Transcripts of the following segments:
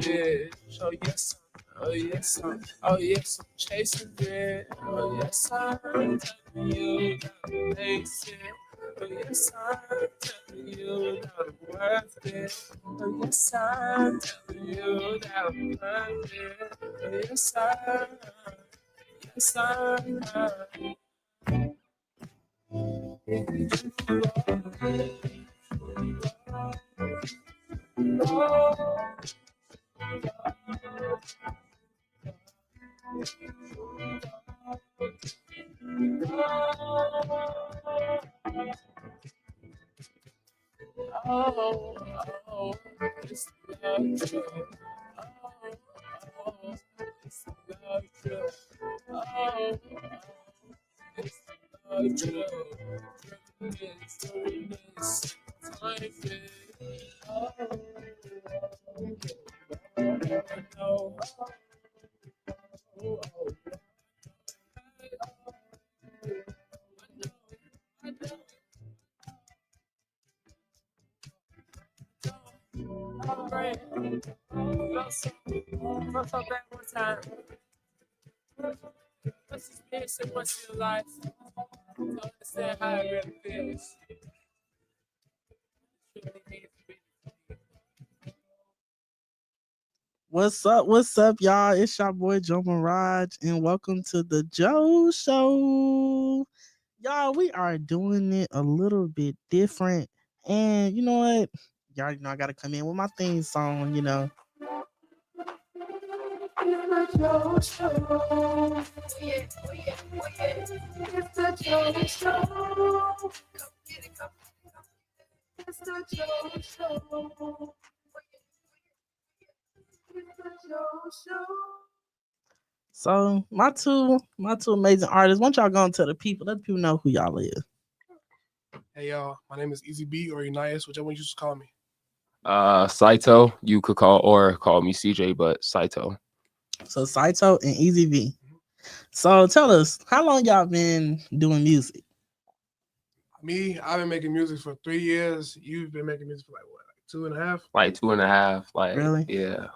bitch. Oh yes, oh yes, oh yes, I'm chasing it. Oh yes, I'm telling you that I'm basic. Oh yes, I'm telling you that I'm worth it. Oh yes, I'm telling you that I'm worth it. Oh yes, oh, oh, it's love you. Oh, oh, it's love you. Oh, it's love you. Reminisce, time it. Oh, no. Oh, I know. Right. Felt so bad one time. Let's just be so much in your life to understand how it really feels. What's up? What's up, y'all? It's your boy Joe Mirage, and welcome to the Joe Show. Y'all, we are doing it a little bit different. And you know what? Y'all know I gotta come in with my theme song, you know. It's the Joe Show. Oh yeah, oh yeah, oh yeah. It's the Joe Show. Come get it, come. It's the Joe Show. It's the Joe Show. So my two amazing artists. Once y'all go into the people, let the people know who y'all is. Hey y'all, my name is Easy B or Unias, whichever one you just call me. Saito, you could call me CJ, but Saito. So Saito and Easy V. So tell us, how long y'all been doing music? Me, I've been making music for 3 years. You've been making music for like what, like 2.5? Like 2.5. Like Really? yeah.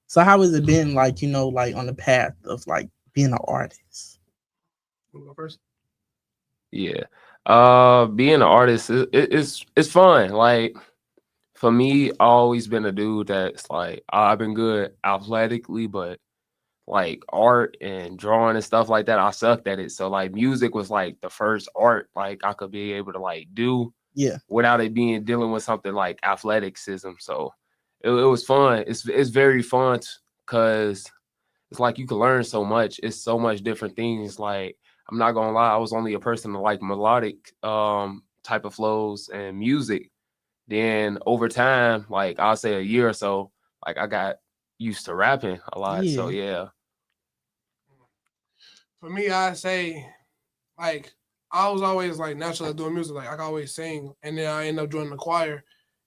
So how has it been like, like on the path of like being an artist? You wanna go first? Yeah. Being an artist it's fun. Like for me, I always been a dude that's like I've been good athletically, but like art and drawing and stuff like that, I sucked at it. So like music was like the first art like I could be able to like do Yeah. without it being dealing with something like athleticism. So it was fun. It's very fun because it's like you can learn so much. It's so much different things. Like I'm not gonna lie, I was only a person to like melodic type of flows and music. Then over time, like I'll say a year or so, like I got used to rapping a lot. So yeah. For me, I say like I was always like naturally doing music. Like I could always sing, and then I ended up joining the choir,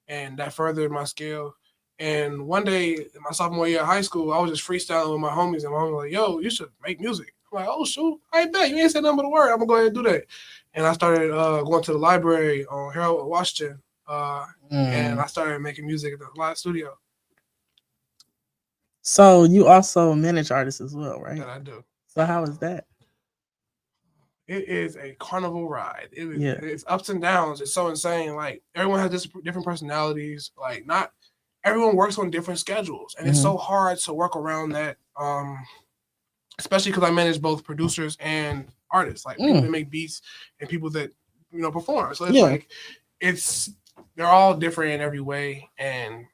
and that furthered my skill. And one day, my sophomore year of high school, I was just freestyling with my homies, and my homies were like, "Yo, you should make music." I'm like, "Oh shoot, I bet you ain't said nothing but a word. I'm gonna go ahead and do that." And I started going to the library on Harold Washington, and I started making music at the live studio. So you also manage artists as well, right? That I do. So how is that? It is a carnival ride. Yeah. It's ups and downs. It's so insane. Like everyone has different personalities. Like not everyone works on different schedules, and it's so hard to work around that. Especially because I manage both producers and artists, like people that make beats and people that perform. So it's like they're all different in every way, and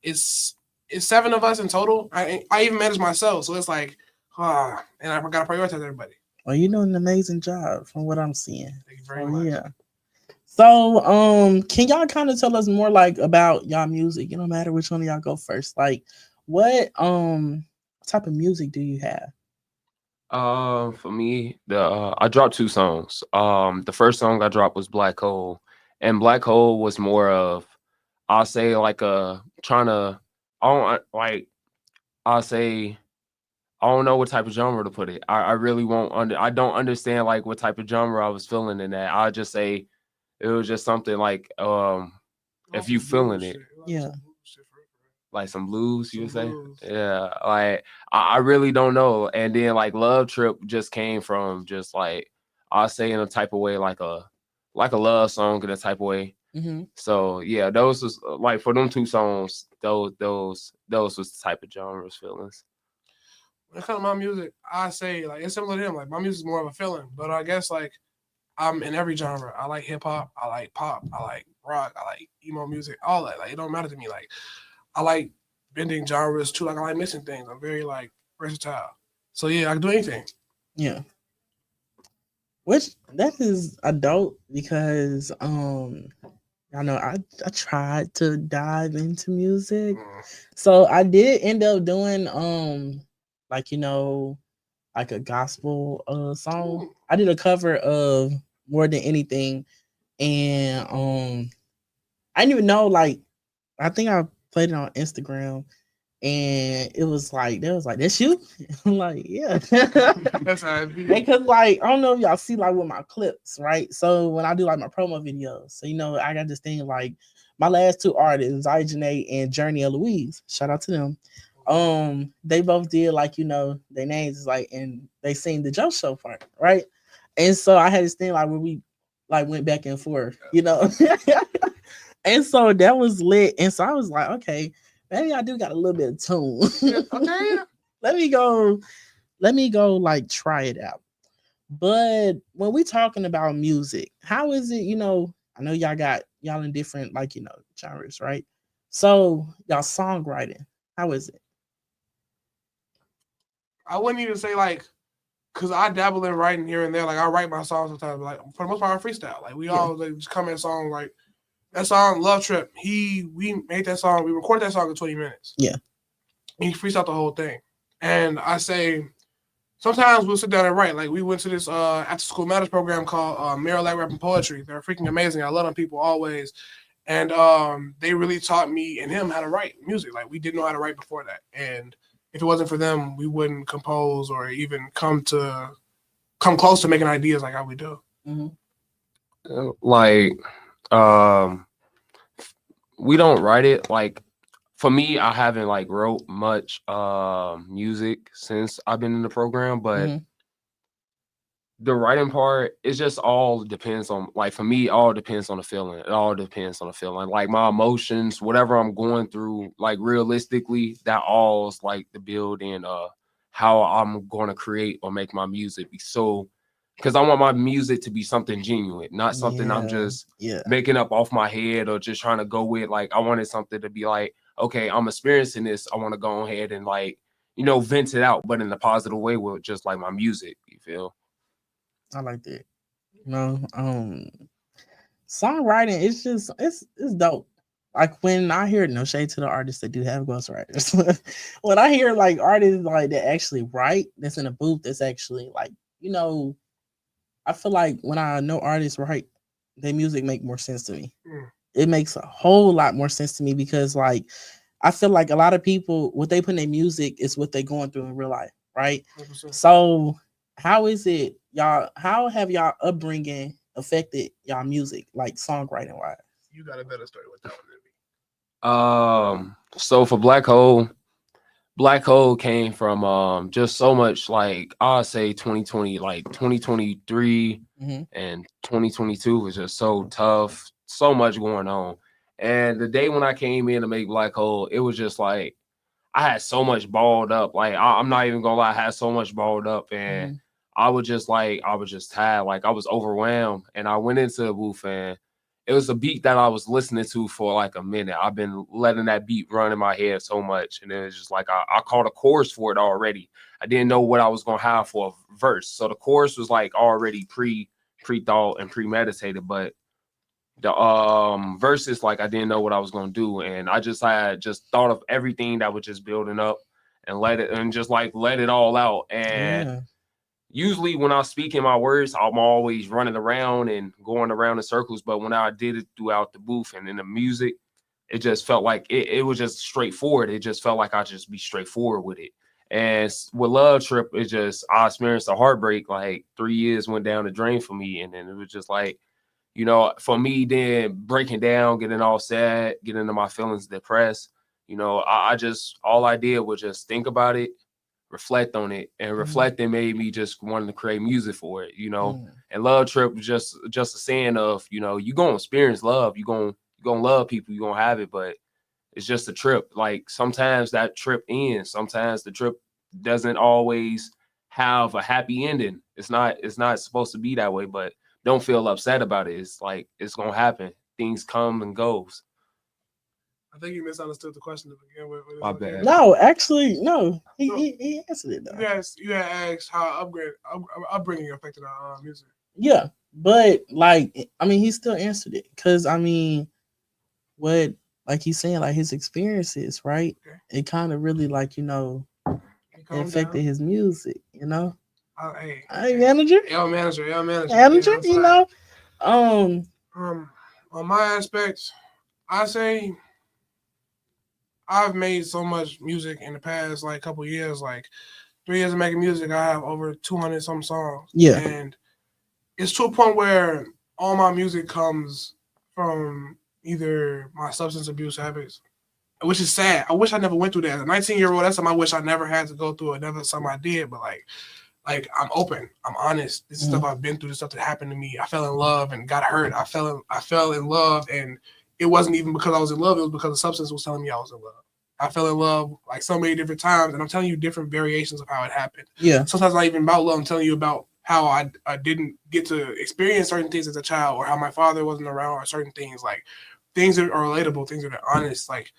it's 7 of us in total. I even manage myself, so it's like and I gotta prioritize everybody. Well, you're doing an amazing job from what I'm seeing. Thank you very much. Yeah. So, can y'all kind of tell us more like about y'all music? No matter which one of y'all go first. Like, what type of music do you have? For me, I dropped 2 songs. The first song I dropped was Black Hole, and Black Hole was more of, I'll say like trying to, I don't like, I'll say I don't know what type of genre to put it. I really I don't understand like what type of genre I was feeling in that. I'll just say it was just something like if you feeling it. Yeah. like some blues, you would say? Blues. Yeah, like I really don't know. And then like Love Trip just came from just like I say in a type of way like a love song in a type of way. Mm-hmm. So yeah, those was like for them two songs, those was the type of genres feelings. When it comes to my music, I say like it's similar to him. Like my music is more of a feeling, but I guess like I'm in every genre. I like hip hop, I like pop, I like rock, I like emo music, all that. Like it don't matter to me. Like I like bending genres too. Like I like mixing things. I'm very like versatile. So yeah, I can do anything. Yeah. Which that is adult because I know I tried to dive into music. So I did end up doing like like a gospel song. Ooh. I did a cover of More Than Anything, and I didn't even know, like, I think I played it on Instagram, and it was like they was like, "That's you?" I'm like, "Yeah." That's how it be. Because like I don't know if y'all see like with my clips, right? So when I do like my promo videos, so I got this thing like my last two artists, Zai Janae and Journey Louise. Shout out to them. They both did like their names is like, and they sing the TheJoShow part, right? And so I had this thing like where we like went back and forth. And so that was lit. And so I was like, okay, maybe I do got a little bit of tune. Okay. let me go like try it out. But when we talking about music, how is it, I know y'all in different like, genres, right? So y'all songwriting, how is it? I wouldn't even say like, cause I dabble in writing here and there. Like I write my songs sometimes. But like for the most part, I freestyle. Like we all like, just come in songs like that song Love Trip. We made that song. We recorded that song in 20 minutes. Yeah. And he freestyled the whole thing. And I say sometimes we'll sit down and write. Like we went to this after school matters program called Maryland Rap and Poetry. They're freaking amazing. I love them people always. And they really taught me and him how to write music. Like we didn't know how to write before that. And if it wasn't for them, we wouldn't compose or even come close to making ideas like how we do. Mm-hmm. Like we don't write it. Like for me, I haven't like wrote much music since I've been in the program, but Mm-hmm. the writing part, it just all depends on, like for me, all depends on the feeling. It all depends on the feeling. Like my emotions, whatever I'm going through, like realistically, that all's like the build in how I'm gonna create or make my music be so, because I want my music to be something genuine, not something I'm just making up off my head or just trying to go with. Like I wanted something to be like, okay, I'm experiencing this. I want to go ahead and like, vent it out, but in a positive way with just like my music, you feel? I like that. Songwriting, it's dope. Like when I hear, no shade to the artists that do have ghostwriters. When I hear like artists like that actually write, that's in a booth, that's actually like, I feel like when I know artists write, their music make more sense to me. It makes a whole lot more sense to me because like I feel like a lot of people, what they put in their music is what they're going through in real life, right? 100%. So how is it, y'all? How have y'all upbringing affected y'all music, like songwriting wise? You got a better story with that one than me. So for Black Hole came from just so much, like I'll say 2020, like 2023 and 2022 was just so tough, so much going on. And the day when I came in to make Black Hole, it was just like I had so much balled up. Like I'm not even gonna lie, I had so much balled up, and I was just tired, like I was overwhelmed. And I went into the booth, and it was a beat that I was listening to for like a minute. I've been letting that beat run in my head so much, and it was just like I caught a chorus for it already. I didn't know what I was gonna have for a verse, so the chorus was like already pre-thought and premeditated, but the verses, like I didn't know what I was gonna do, and I had just thought of everything that was just building up and let it all out. And usually when I speak in my words, I'm always running around and going around in circles, but when I did it throughout the booth and in the music, it just felt like it was just straightforward. It just felt like I just be straightforward with it. And with Love Trip, I experienced a heartbreak. Like 3 years went down the drain for me, and then it was just like, for me, then breaking down, getting all sad, getting into my feelings, depressed, You know, I just all I did was just think about it, reflect on it, and reflecting made me just wanting to create music for it. You know, and Love Trip was just a saying of, you know, you gonna experience love, you gonna love people, you gonna have it, but it's just a trip. Like sometimes that trip ends. Sometimes the trip doesn't always have a happy ending. It's not supposed to be that way, but don't feel upset about it. It's like it's gonna happen. Things come and goes. I think you misunderstood the question to begin with. My bad. No, actually, no. He answered it though. You had asked how upbringing affected our music. Yeah, but like, I mean, he still answered it because I mean, what like he's saying, like his experiences, right? Okay. It kind of really like it affected his music. Hey, manager, manager. manager, on my aspects, I say I've made so much music in the past like couple years, like 3 years of making music. I have over 200 some songs. Yeah, and it's to a point where all my music comes from either my substance abuse habits, which is sad. I wish I never went through that. As a 19-year-old, that's something I wish I never had to go through. It never something I did, but like I'm open. I'm honest. This is stuff I've been through. This stuff that happened to me. I fell in love and got hurt. I fell in love, and it wasn't even because I was in love. It was because the substance was telling me I was in love. I fell in love like so many different times, and I'm telling you different variations of how it happened. Yeah. Sometimes not even about love. I'm telling you about how I didn't get to experience certain things as a child, or how my father wasn't around, or certain things, like things that are relatable, things that are honest, like,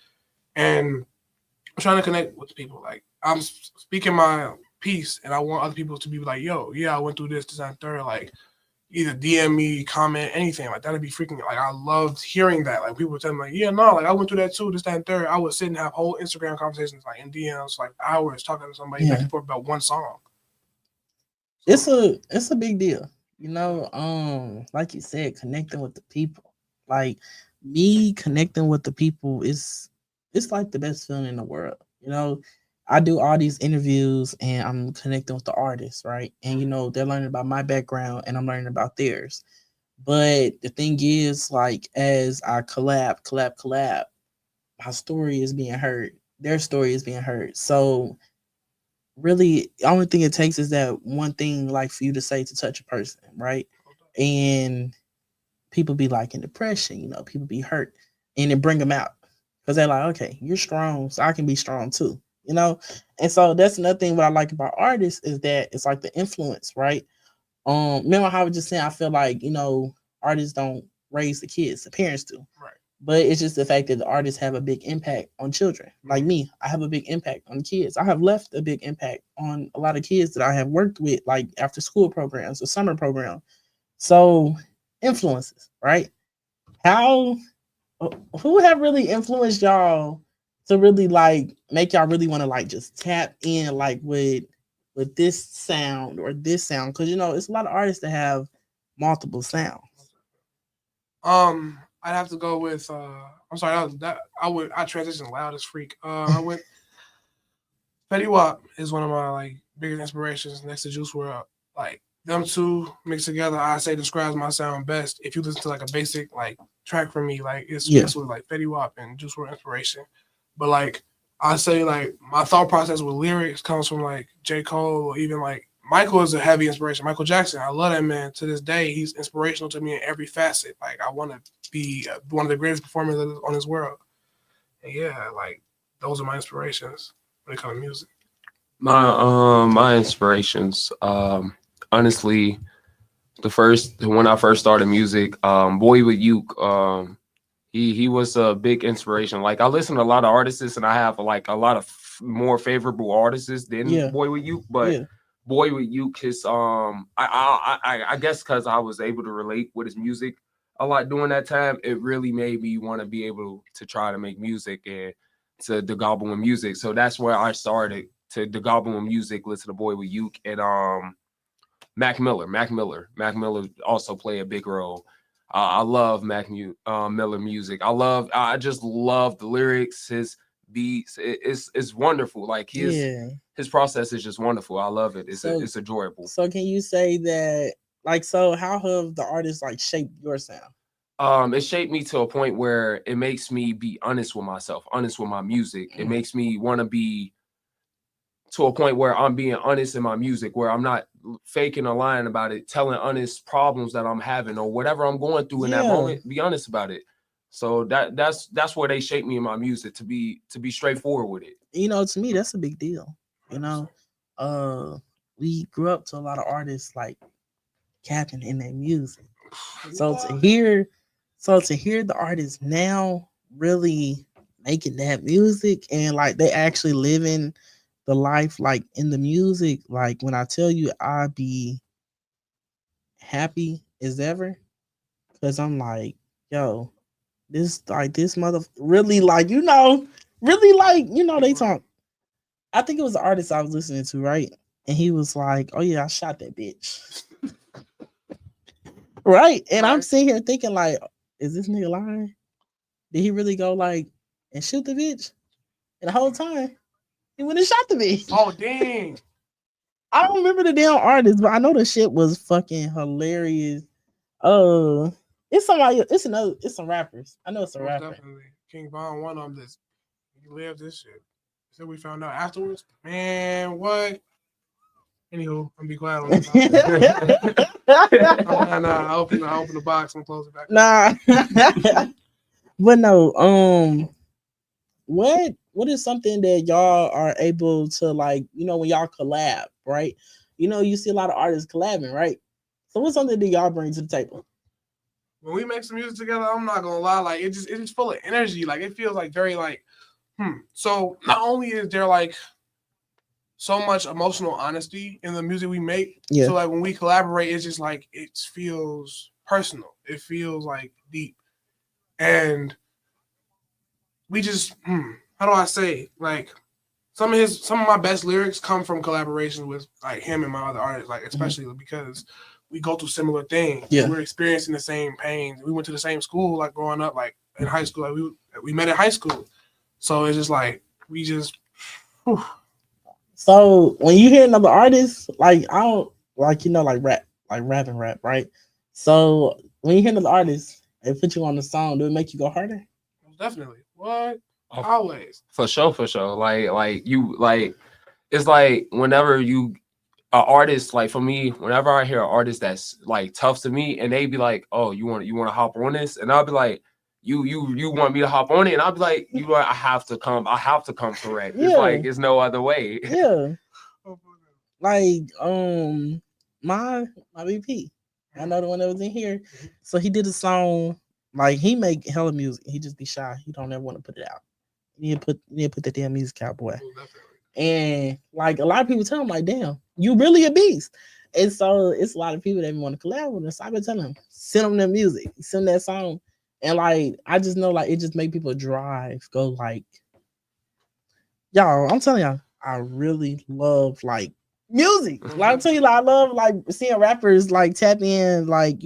and I'm trying to connect with people. Like I'm speaking my piece, and I want other people to be like, yo, yeah, I went through this, and third, like either DM me, comment, anything. Like that'd be freaking, like I loved hearing that. Like people would tell me like, yeah, no, like I went through that too, this, that, and third. I would sit and have whole Instagram conversations like in DMs, like hours talking to somebody back and forth about one song. It's a big deal. Like you said, connecting with the people. Like me connecting with the people it's like the best feeling in the world. I do all these interviews and I'm connecting with the artists, right? And they're learning about my background and I'm learning about theirs. But the thing is, like, as I collab, my story is being heard. Their story is being heard. So really, the only thing it takes is that one thing, like for you to say to touch a person, right? And people be like in depression, people be hurt, and then bring them out because they're like, okay, you're strong, so I can be strong too, And so that's another thing. What I like about artists is that it's like the influence, right? Remember how I was just saying, I feel like artists don't raise the kids, the parents do, Right. but it's just the fact that the artists have a big impact on children. Like me, I have a big impact on kids. I have left a big impact on a lot of kids that I have worked with, like after school programs or summer program. So influences, right? How who have really influenced y'all to really like make y'all really want to like just tap in like with this sound or this sound? Because it's a lot of artists that have multiple sounds. I'd have to go with I'm sorry, I transitioned loud as freak. I went Fetty Wap is one of my like biggest inspirations next to Juice WRLD. Like them two mixed together, I say describes my sound best. If you listen to like a basic like track from me, like it's with like Fetty Wap and Juice WRLD inspiration. But like I say, like my thought process with lyrics comes from like J. Cole, or even like Michael is a heavy inspiration. Michael Jackson, I love that man to this day. He's inspirational to me in every facet. Like I want to be one of the greatest performers on this world. And yeah, like those are my inspirations when it comes to music. My inspirations, honestly, when I first started music, Boy with Uke, he was a big inspiration. Like I listen to a lot of artists, and I have like a lot of more favorable artists than Boy with Uke, but Boy with Uke, his I guess because I was able to relate with his music a lot during that time, it really made me want to be able to try to make music and to gobble with music. So that's where I started to gobble with music, listen to Boy with Uke, and Mac Miller. Mac Miller also play a big role. I love Miller music. I just love the lyrics, his beats. It's wonderful. Like his process is just wonderful. I love it. It's enjoyable. So can you say that, like, so how have the artists like shaped your sound? It shaped me to a point where it makes me be honest with myself, honest with my music. It makes me want to be to a point where I'm being honest in my music, where I'm not faking or lying about it, telling honest problems that I'm having or whatever I'm going through in that Yeah. moment, be honest about it. So that's where they shape me in my music, to be straightforward with it. You know, to me, that's a big deal. You know, uh, we grew up to a lot of artists like capping in their music. So to hear, so to hear the artists now really making that music and like they actually living the life like in the music, like when I tell you I be happy as ever, because I'm like, yo, this mother really like really like they talk. I think it was the artist I was listening to, right? And he was like, "Oh yeah, I shot that bitch." Right? And I'm Right. sitting here thinking like, is this nigga lying? Did he really go like and shoot the bitch? And the whole time he went and shot the bitch. Oh dang. I don't remember the damn artist, but I know the shit was fucking hilarious. Uh, it's somebody. It's some rappers. I know it's a Most rapper. definitely. King Von, one of them this he lived this shit. So we found out afterwards. Man, what? Anywho, I'm be quiet on that. Nah, I open the box and close it back. Nah, but no. What is something that y'all are able to like? When y'all collab, right? You see a lot of artists collabing, right? So what's something that y'all bring to the table? When we make some music together, I'm not gonna lie, like it's just full of energy. Like it feels like very like So not only is there like so much emotional honesty in the music we make, Yeah. so like when we collaborate, it's just like it feels personal. It feels like deep. And we just how do I say, like some of my best lyrics come from collaborations with like him and my other artists, like especially because we go through similar things. Yeah. We're experiencing the same pains. We went to the same school, like growing up, like in high school. Like we met in high school, so it's just like we just. Whew. So when you hear another artist, like I don't like like rap and rap, right? So when you hear another artist, they put you on the song, do it make you go harder? Definitely. What? Oh, Always. for sure, for sure. Like you like it's like whenever you an artist, like for me, whenever I hear an artist that's like tough to me and they be like, "Oh, you want to hop on this?" And I'll be like, you want me to hop on it?" And I'll be like, I have to come correct. It's Yeah. like it's no other way. Yeah. Like my VP. I know the one that was in here. So he did a song, like he make hella music. He just be shy. He don't ever want to put it out. You need to put the damn music out, boy. And like a lot of people tell him, like, damn, you really a beast. And so it's a lot of people that want to collab with us. So I've been telling them, send them their music, send that song. And like I just know like it just make people drive, go like, y'all, I'm telling y'all, I really love like music. Like I'm telling you, like, I love like seeing rappers like tap in, like,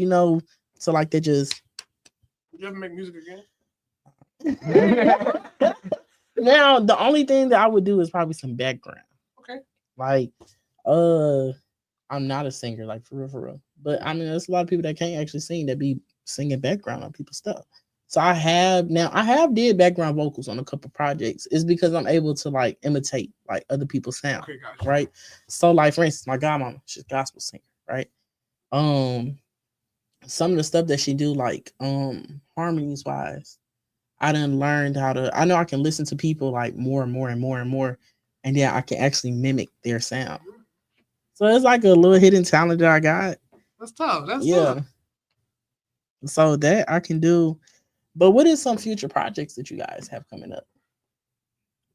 so like they just You ever make music again? now the only thing that I would do is probably some background. Okay. Like I'm not a singer, like for real, for real. But I mean, there's a lot of people that can't actually sing that be singing background on people's stuff. So I have did background vocals on a couple projects. It's because I'm able to like imitate like other people's sound, Okay, gotcha. right? So like for instance, my godmama, she's a gospel singer, right? Some of the stuff that she do, like harmonies wise, I done learned how to. I know I can listen to people like more and more and more and more, and yeah, I can actually mimic their sound. So it's like a little hidden talent that I got. That's tough. That's Yeah. tough. So that I can do. But what is some future projects that you guys have coming up?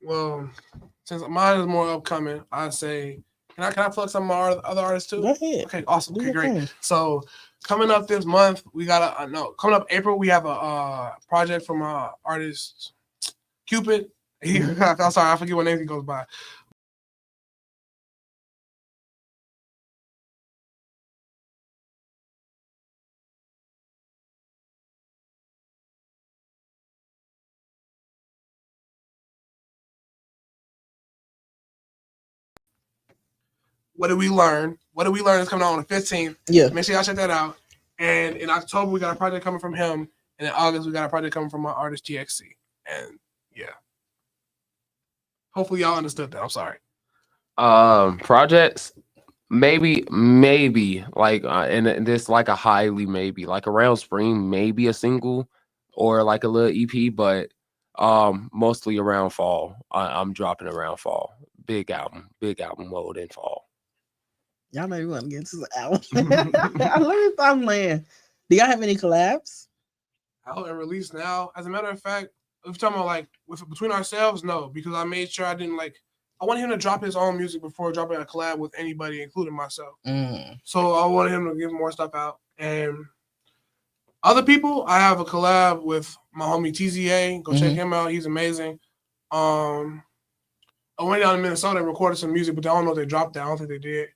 Well, since mine is more upcoming, I say, can I plug some of my other artists too? Go ahead. Okay, awesome. Do Okay, your great. thing. So coming up this month, we got coming up April, we have a project from artist Cupid. I'm sorry, I forget what name he goes by. What did we learn? What did we learn is coming out on the 15th. Yeah. Make sure y'all check that out. And in October, we got a project coming from him. And in August, we got a project coming from my artist TXC. And yeah. Hopefully y'all understood that. I'm sorry. Projects, maybe like and this like a highly maybe like around spring, maybe a single or like a little EP, but mostly around fall. I'm dropping around fall. Big album mode in fall. Y'all know you want to get into the album. Let me stop playing. Do y'all have any collabs? Out and release now. As a matter of fact, if you're talking about like between ourselves, no, because I made sure I didn't like. I wanted him to drop his own music before dropping a collab with anybody, including myself. So I wanted him to give more stuff out. And other people, I have a collab with my homie TZA. Go check him out. He's amazing. I went down to Minnesota and recorded some music, but I don't know if they dropped that. I don't think they did.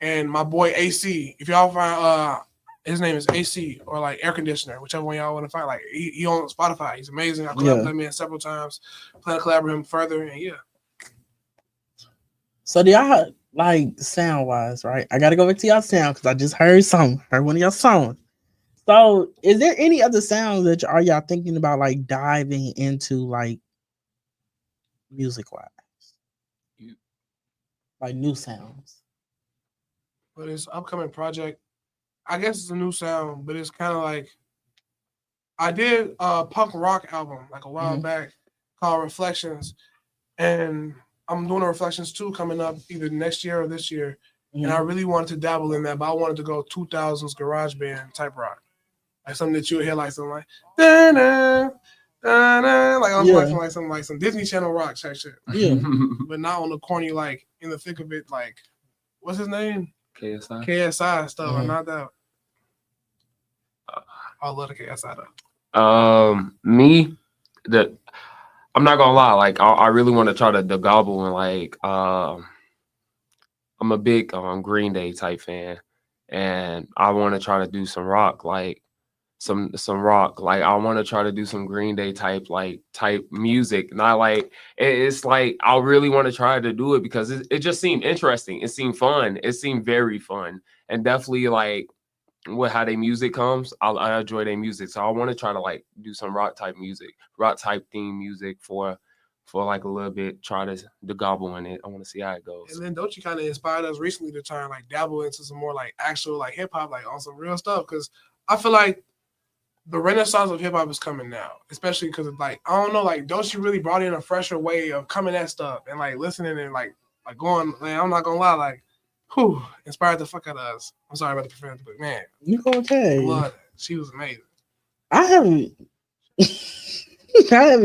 And my boy AC, if y'all find his name is AC or like air conditioner, whichever one y'all want to find. Like he on Spotify. He's amazing. I collabed with him several times. Plan to collaborate with him further, and yeah. So do y'all like sound wise, right? I gotta go back to y'all sound because I just heard one of y'all songs. So is there any other sounds that y'all thinking about like diving into like music wise? Like new sounds. But this upcoming project, I guess it's a new sound, but it's kind of like I did a punk rock album like a while back called Reflections, and I'm doing a Reflections 2 coming up either next year or this year, and I really wanted to dabble in that, but I wanted to go 2000s garage band type rock, like something that you would hear like something like da-na, da-na, like I'm watching like something like some Disney Channel rock type shit, but not on the corny like in the thick of it like what's his name? KSI stuff. I'm not that. I love the KSI though. I'm not gonna lie, like I really want to try to gobble and like I'm a big Green Day type fan, and I want to try to do some rock, like some rock. Like I want to try to do some Green Day type music. Not like it's like I really want to try to do it because it just seemed interesting. It seemed fun. It seemed very fun, and definitely like with how their music comes, I enjoy their music. So I want to try to like do some rock type theme music for like a little bit. Try to gobble in it. I want to see how it goes. And then don't you kind of inspired us recently to try and like dabble into some more like actual like hip hop, like on some real stuff. Because I feel like the renaissance of hip hop is coming now, especially because like I don't know, like don't you really brought in a fresher way of coming at stuff and like listening and like going. Man, I'm not gonna lie, like. Whew, inspired the fuck out of us. I'm sorry about the profanity, but man, you okay? I love that. She was amazing. I haven't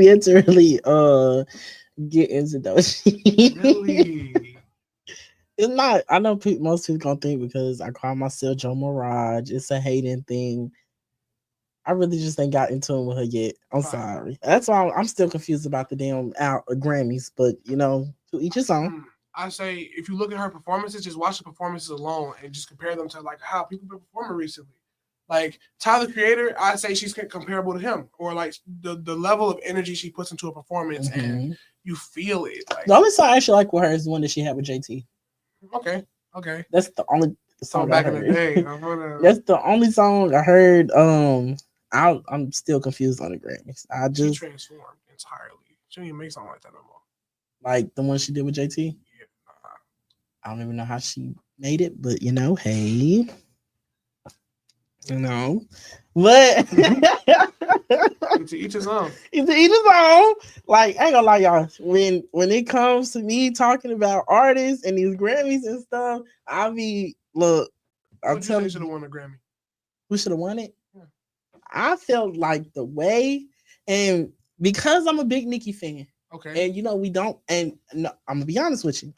yet to really get into those. Really? It's not. I know most people gonna think because I call myself Joe Mirage. It's a hating thing. I really just ain't got into it with her yet. I'm sorry. That's why I'm still confused about the damn Grammys. But you know, to each his own. I say if you look at her performances, just watch the performances alone and just compare them to like how people been performing recently. Like Tyler, the Creator, I say she's comparable to him, or like the level of energy she puts into a performance, and you feel it. Like, the only song I actually like with her is the one that she had with JT. Okay. That's the only song back I in heard. the day. That's the only song I heard. I'm still confused on the Grammys. She transformed entirely. She don't even make something like that no more. Like the one she did with JT. I don't even know how she made it, but you know, hey, you know, but to each his own. To each his own. Like, I ain't gonna lie, y'all. When it comes to me talking about artists and these Grammys and stuff, I'll be look. I'm telling you, should have won a Grammy. Who should have won it? Yeah. I felt like the way, and because I'm a big Nicki fan. Okay. And you know we don't. And no, I'm gonna be honest with you.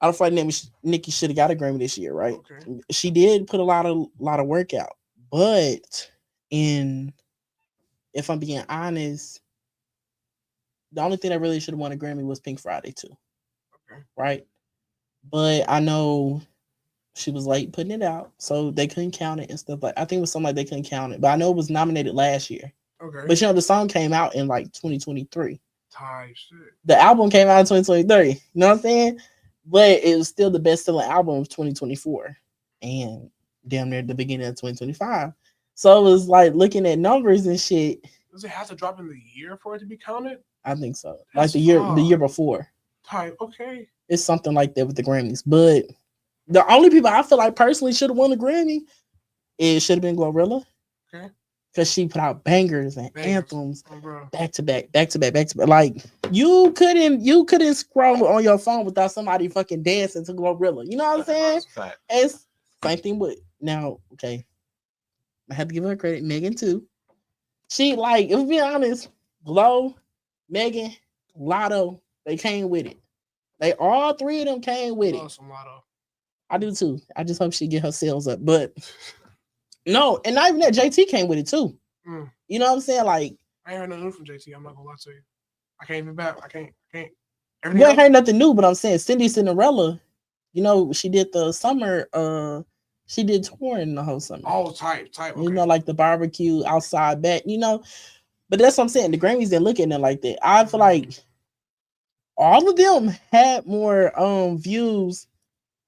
I don't feel like Nicki should have got a Grammy this year, right? Okay. She did put a lot of work out, but if I'm being honest, the only thing that really should have won a Grammy was Pink Friday too. Okay. Right? But I know she was late putting it out, so they couldn't count it and stuff. Like I think it was something like they couldn't count it, but I know it was nominated last year. Okay. But you know the song came out in like 2023. Type shit. The album came out in 2023. You know what I'm saying? But it was still the best-selling album of 2024 and damn near the beginning of 2025. So it was like looking at numbers and shit. Does it have to drop in the year for it to be counted? I think so. Like That's the year far. before. Type, okay. It's something like that with the Grammys. But the only people I feel like personally should have won the Grammy, it should have been Glorilla. Okay. Because she put out bangers and Bangers. anthems Oh, bro. back to back. Like you couldn't scroll on your phone without somebody fucking dancing to Glorilla. You know what I'm saying? That's a fact. It's same thing with now. Okay, I have to give her credit. Megan too. She like, if we be honest, Glow, Megan, Lotto, they came with it. They all three of them came with it. Love some Lotto. I do too. I just hope she get her sales up. But no, and not even that, JT came with it too. Mm. You know what I'm saying? Like, I ain't heard nothing new from JT. I'm not gonna lie to you. I can't even back. I can't. we Everything ain't else? heard nothing new, but I'm saying Cindy Cinderella, you know, she did the summer, she did touring the whole summer. Oh, type. Okay. You know, like the barbecue outside back, you know. But that's what I'm saying. The Grammys didn't look at it like that. I feel like all of them had more views.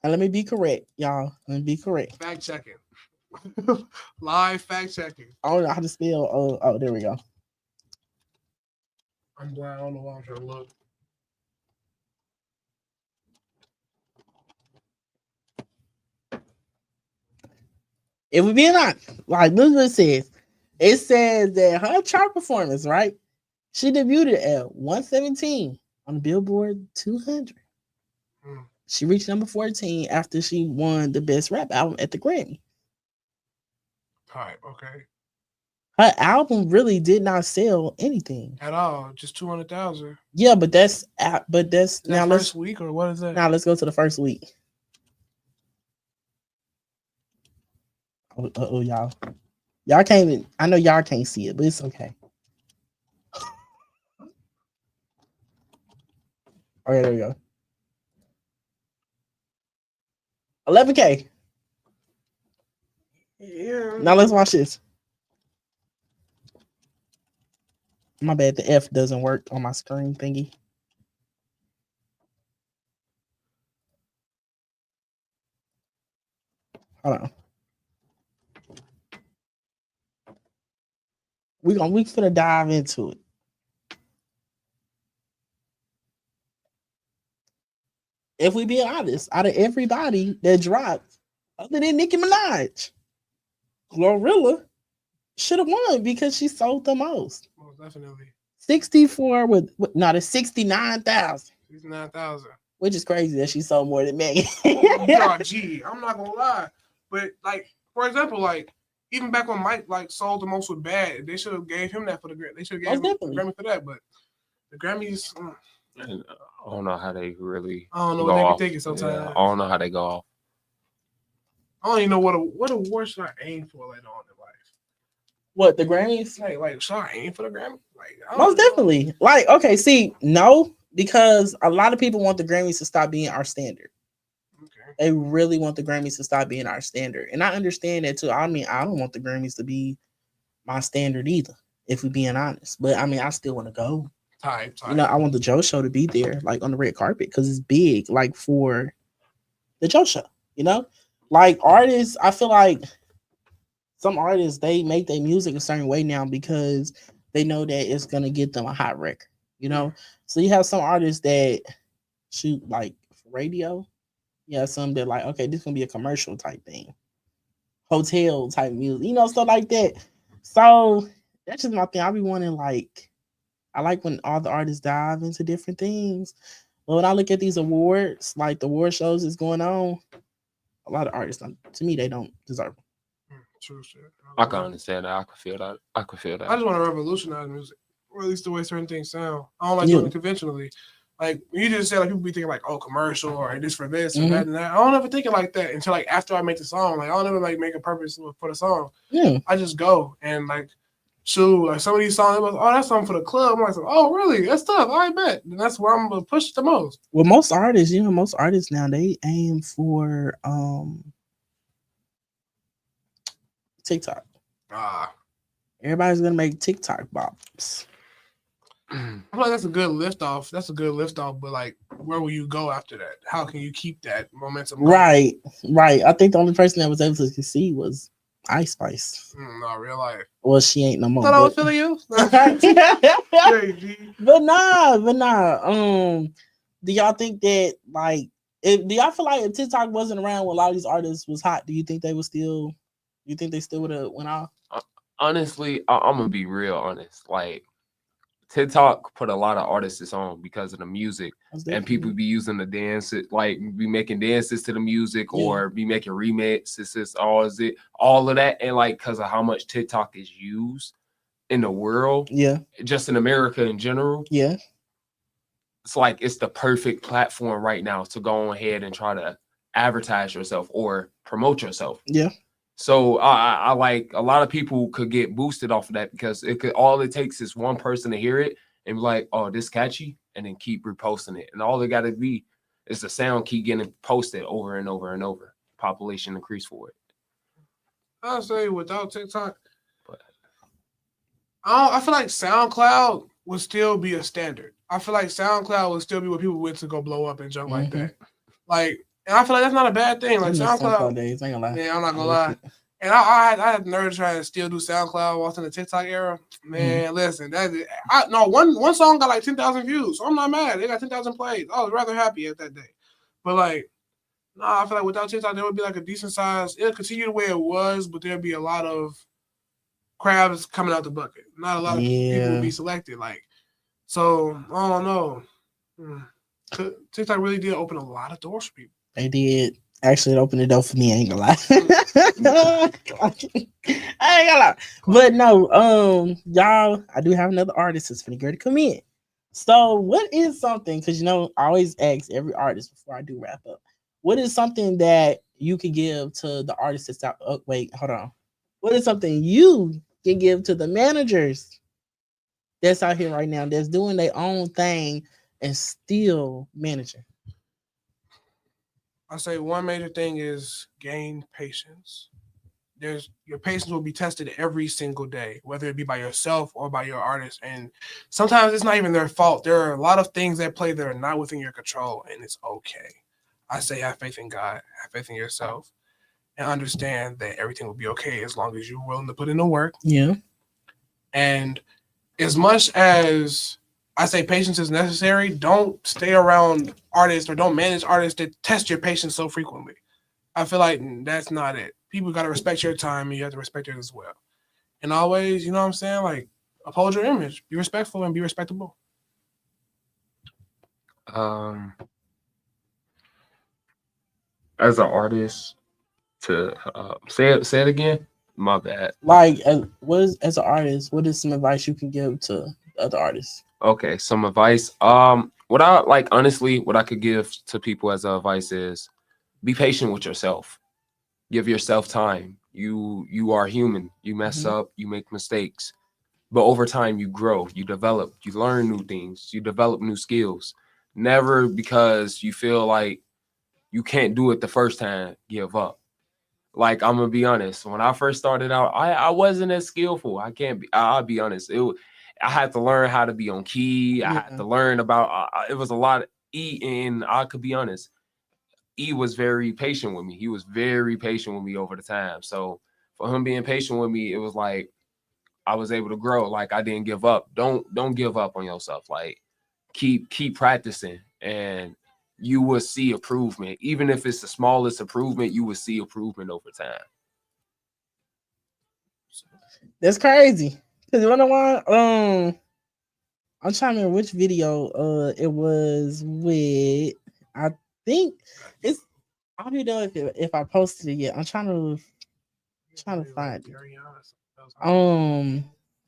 And let me be correct, y'all. Let me be correct. Fact checking. Live fact checking. I don't know how to spell. Oh, there we go. I'm blind. I don't know why I'm trying to look. If we being honest, like look what it says. It says that her chart performance, right? She debuted at 117 on the Billboard 200. Mm. She reached number 14 after she won the best rap album at the Grammy. Type. Okay. Her album really did not sell anything At all. Just 200,000. Yeah, but that's now That let's first week or what is that? now let's go to the first week. Oh, y'all can't even. I know y'all can't see it, but it's okay. All right, there we go. 11K. Yeah. Now let's watch this. My bad, the F doesn't work on my screen thingy. Hold on. We finna dive into it. If we be honest, out of everybody that dropped, other than Nicki Minaj, Glorilla should have won because she sold the most. Most definitely. 64 not a 69,000. 69,000. Which is crazy that she sold more than Megan. Gee, I'm not gonna lie. But like, for example, like even back when Mike like sold the most with Bad, they should have gave him that for the Grammy. They should have gave him the Grammy for that. But the Grammys, I don't know how they really. I don't know go what they off. be thinking sometimes. Yeah, I don't know how they go off. I don't even know what award should I aim for later on in life. What, the Grammys? Like should I aim for the Grammy? Like most definitely. Like, okay, see, no, because a lot of people want the Grammys to stop being our standard. Okay. They really want the Grammys to stop being our standard. And I understand that too. I mean, I don't want the Grammys to be my standard either, if we're being honest. But I mean, I still want to go. Type. You know, I want the Joe Show to be there, like on the red carpet, because it's big, like for the Joe Show. You know, like artists, I feel like some artists, they make their music a certain way now because they know that it's gonna get them a hot record. You know, so you have some artists that shoot like for radio. You have some that like, okay, this is gonna be a commercial type thing, hotel type music, you know, stuff like that. So that's just my thing. I be wanting like. I like when all the artists dive into different things. But when I look at these awards, like the award shows is going on, a lot of artists, to me, they don't deserve them. True shit. I can understand that. I can feel that. I just want to revolutionize music, or at least the way certain things sound. I don't like doing it conventionally. Like you just said, like people be thinking like, oh, commercial or this for this or that and that. I don't ever think it like that until like after I make the song. Like I don't ever like make a purpose for the song. Yeah. I just go and like. So like some of these songs, that's something for the club. I'm like, oh really? That's tough. I bet. And that's where I'm gonna push the most. Well, most artists now they aim for TikTok. Everybody's gonna make TikTok bops. I feel like that's a good lift off. But like, where will you go after that? How can you keep that momentum going? Right. I think the only person that was able to succeed was Ice Spice. No, real life. Well, she ain't no more. Thought I was feeling you. But nah. Do y'all think that like do y'all feel like if TikTok wasn't around when a lot of these artists was hot, do you think they would still? You think they still would have went off? Honestly, I'm gonna be real honest. Like TikTok put a lot of artists on because of the music, and people be using the dance, like be making dances to the music or be making remixes, all of that, and like because of how much TikTok is used in the world, just in America in general, it's like it's the perfect platform right now to go ahead and try to advertise yourself or promote yourself. So I like a lot of people could get boosted off of that because all it takes is one person to hear it and be like, oh, this catchy, and then keep reposting it. And all it got to be is the sound keep getting posted over and over and over. Population increase for it. I'll say without TikTok, I feel like SoundCloud would still be a standard. I feel like SoundCloud would still be what people went to go blow up and jump like that. Like, and I feel like that's not a bad thing. Like SoundCloud days, I ain't gonna lie. Yeah, I'm not gonna lie. And I had the nerve to try to still do SoundCloud while in the TikTok era. Man, listen, one song got like 10,000 views, so I'm not mad. They got 10,000 plays. I was rather happy at that day. But like, I feel like without TikTok, there would be like a decent size. It'll continue the way it was, but there'd be a lot of crabs coming out the bucket. Not a lot of people would be selected. Like, so I don't know. TikTok really did open a lot of doors for people. They did. Actually, it opened the door for me. I ain't gonna lie. I ain't gonna lie. But no, y'all, I do have another artist that's finna go to come in. So, what is something? Because I always ask every artist before I do wrap up. What is something that you can give to the artist that's out? Oh, wait, hold on. What is something you can give to the managers that's out here right now that's doing their own thing and still managing? I say one major thing is gain patience. Your patience will be tested every single day, whether it be by yourself or by your artist. And sometimes it's not even their fault. There are a lot of things that play that are not within your control, and it's okay. I say have faith in God, have faith in yourself, and understand that everything will be okay as long as you're willing to put in the work. Yeah. And as much as I say patience is necessary, don't stay around artists or don't manage artists that test your patience so frequently. I feel like that's not it. People got to respect your time and you have to respect it as well. And always, you know what I'm saying? Like, uphold your image. Be respectful and be respectable. As an artist, to say it again. My bad. Like, as an artist, what is some advice you can give to other artists? Okay, some advice. What I could give to people as advice is be patient with yourself. Give yourself time. You are human. You mess up, you make mistakes. But over time you grow, you develop, you learn new things, you develop new skills. Never because you feel like you can't do it the first time, give up. Like, I'm gonna be honest. When I first started out, I wasn't as skillful. I'll be honest. I had to learn how to be on key. I had to learn about. It was a lot of E, and I could be honest. E was very patient with me. He was very patient with me over the time. So for him being patient with me, it was like I was able to grow. Like, I didn't give up. Don't give up on yourself. Like, keep practicing, and you will see improvement. Even if it's the smallest improvement, you will see improvement over time. That's crazy. Cause you wanna why? I'm trying to remember which video it was with. I think it's. I don't know if I posted it yet. I'm trying to find it.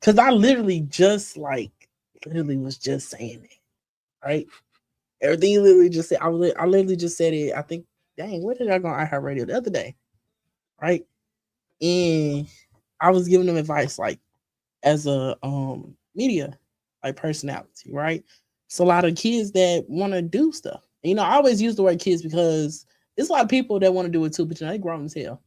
Cause I literally was just saying it, right? Everything you literally just said. I literally just said it. I think, dang, where did I go on iHeartRadio the other day? Right? And I was giving them advice like as a media like personality, right? It's a lot of kids that want to do stuff. And, I always use the word kids because there's a lot of people that want to do it too, but they grown as hell.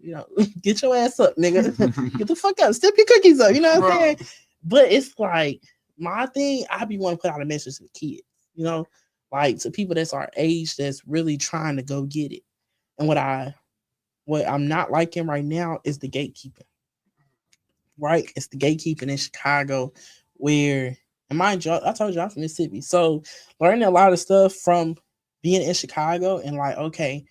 Get your ass up, nigga. Get the fuck up. Step your cookies up. You know what I'm saying? But it's like my thing, I be wanting to put out a message to the kids, like to people that's our age that's really trying to go get it. And what I'm not liking right now is the gatekeeping. right? It's the gatekeeping in Chicago, where, and mind you, I told you I'm from Mississippi, so learning a lot of stuff from being in Chicago and like, okay,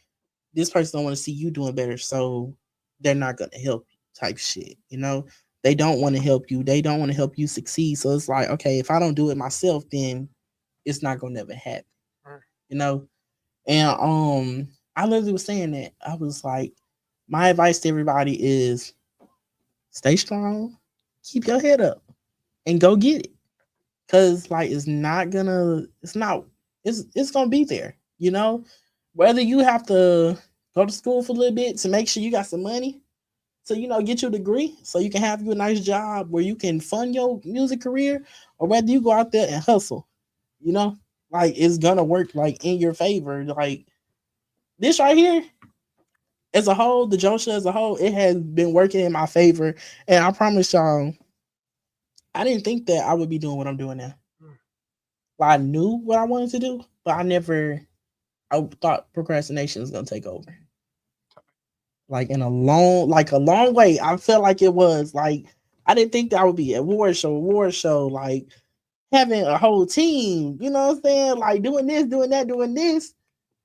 this person don't want to see you doing better, so they're not gonna help you, type shit. They don't want to help you. They don't want to help you succeed. So it's like, okay, if I don't do it myself, then it's not gonna never happen. Right. You know, and I literally was saying that. I was like, my advice to everybody is stay strong, keep your head up, and go get it. Cause like it's gonna be there, Whether you have to go to school for a little bit to make sure you got some money to, get your degree so you can have you a nice job where you can fund your music career, or whether you go out there and hustle, you know, like it's gonna work like in your favor. Like this right here, as a whole, the Joe Show as a whole, it has been working in my favor. And I promise y'all, I didn't think that I would be doing what I'm doing now. Well, I knew what I wanted to do, but I thought procrastination was gonna take over. Like a long way. I felt like it was like I didn't think that I would be at award show, like having a whole team, you know what I'm saying? Like doing this, doing that, doing this.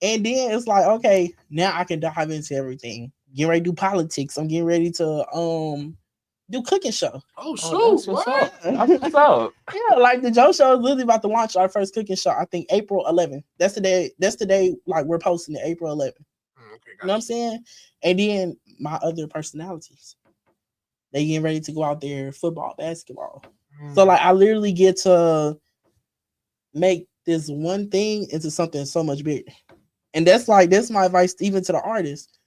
And then it's like, okay, now I can dive into everything. Getting ready to do politics. I'm getting ready to do cooking show. Oh, That's shoot. what's What? up. That's what's up. Yeah, like the Joe Show is literally about to launch our first cooking show. I think April 11th. That's the day. That's the day. Like we're posting it April 11th. Okay, You know what I'm saying? And then my other personalities, they getting ready to go out there, football, basketball. So like I literally get to make this one thing into something so much bigger. And that's my advice even to the artists.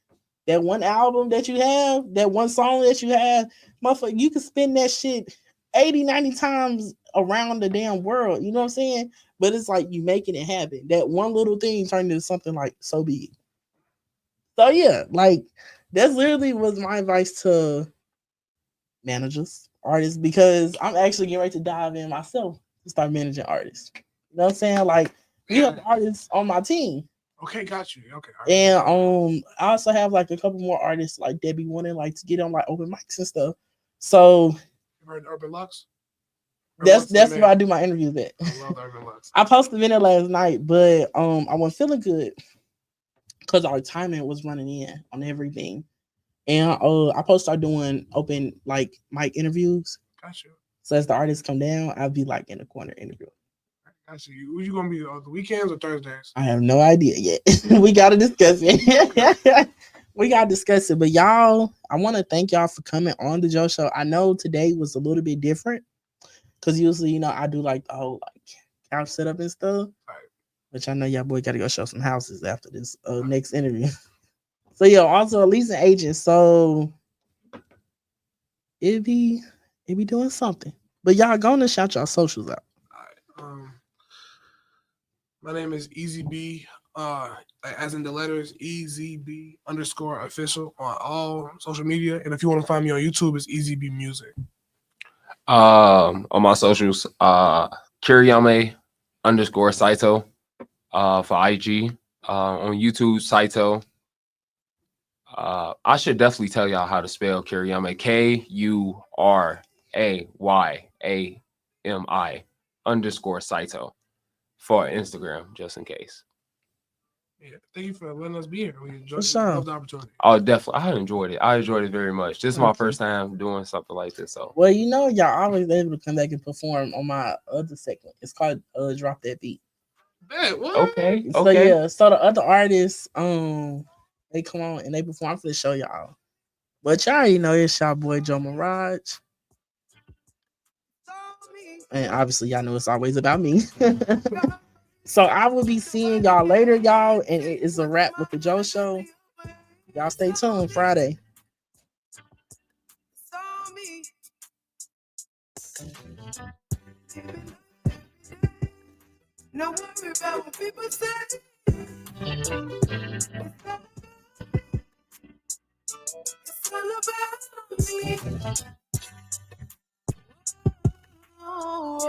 That one album that you have, that one song that you have, motherfucker, you can spin that shit 80, 90 times around the damn world. You know what I'm saying? But it's like you making it happen. That one little thing turned into something like so big. So yeah, like that's literally was my advice to managers, artists, because I'm actually getting ready to dive in myself to start managing artists. You know what I'm saying? Like we have artists on my team. Okay, got you. Okay. And I also have like a couple more artists like Debbie wanting like to get on like open mics and stuff. So you heard Urban Lux? That's where I do my interviews at. I love Urban Lux. I posted a video last night, but I wasn't feeling good because our timing was running in on everything. And I supposed to start doing open like mic interviews. Got you. So as the artists come down, I'll be like in the corner interview. Got you. Who you gonna be on the weekends or Thursdays? I have no idea yet. We gotta discuss it. We gotta discuss it. But y'all, I want to thank y'all for coming on the Joe Show. I know today was a little bit different because usually, I do like the whole like couch setup and stuff. Right. Which I know y'all boy gotta go show some houses after this next interview. So yeah, also a leasing agent. So it be doing something. But y'all gonna shout y'all socials out. All right. My name is Easy B, as in the letters EZB_official on all social media. And if you want to find me on YouTube, it's Easy B Music. On my socials, Kiriyame_Saito for IG. On YouTube, Saito. I should definitely tell y'all how to spell Kiriyame. KURAYAMI_Saito for Instagram, just in case. Yeah, thank you for letting us be here. We enjoyed Love the opportunity. Oh, definitely. I enjoyed it. I enjoyed it very much. This is my first time doing something like this. So well, y'all always able to come back and perform on my other segment. It's called Drop That Beat. Bet, what? Okay. So yeah, so the other artists, they come on and they perform for the show, y'all. But y'all already know it's y'all boy Joe Mirage. And obviously y'all know it's always about me. So I will be seeing y'all later, y'all. And it is a wrap with the Joe Show. Y'all stay tuned Friday. No worry about what people say. It's all about me. Oh.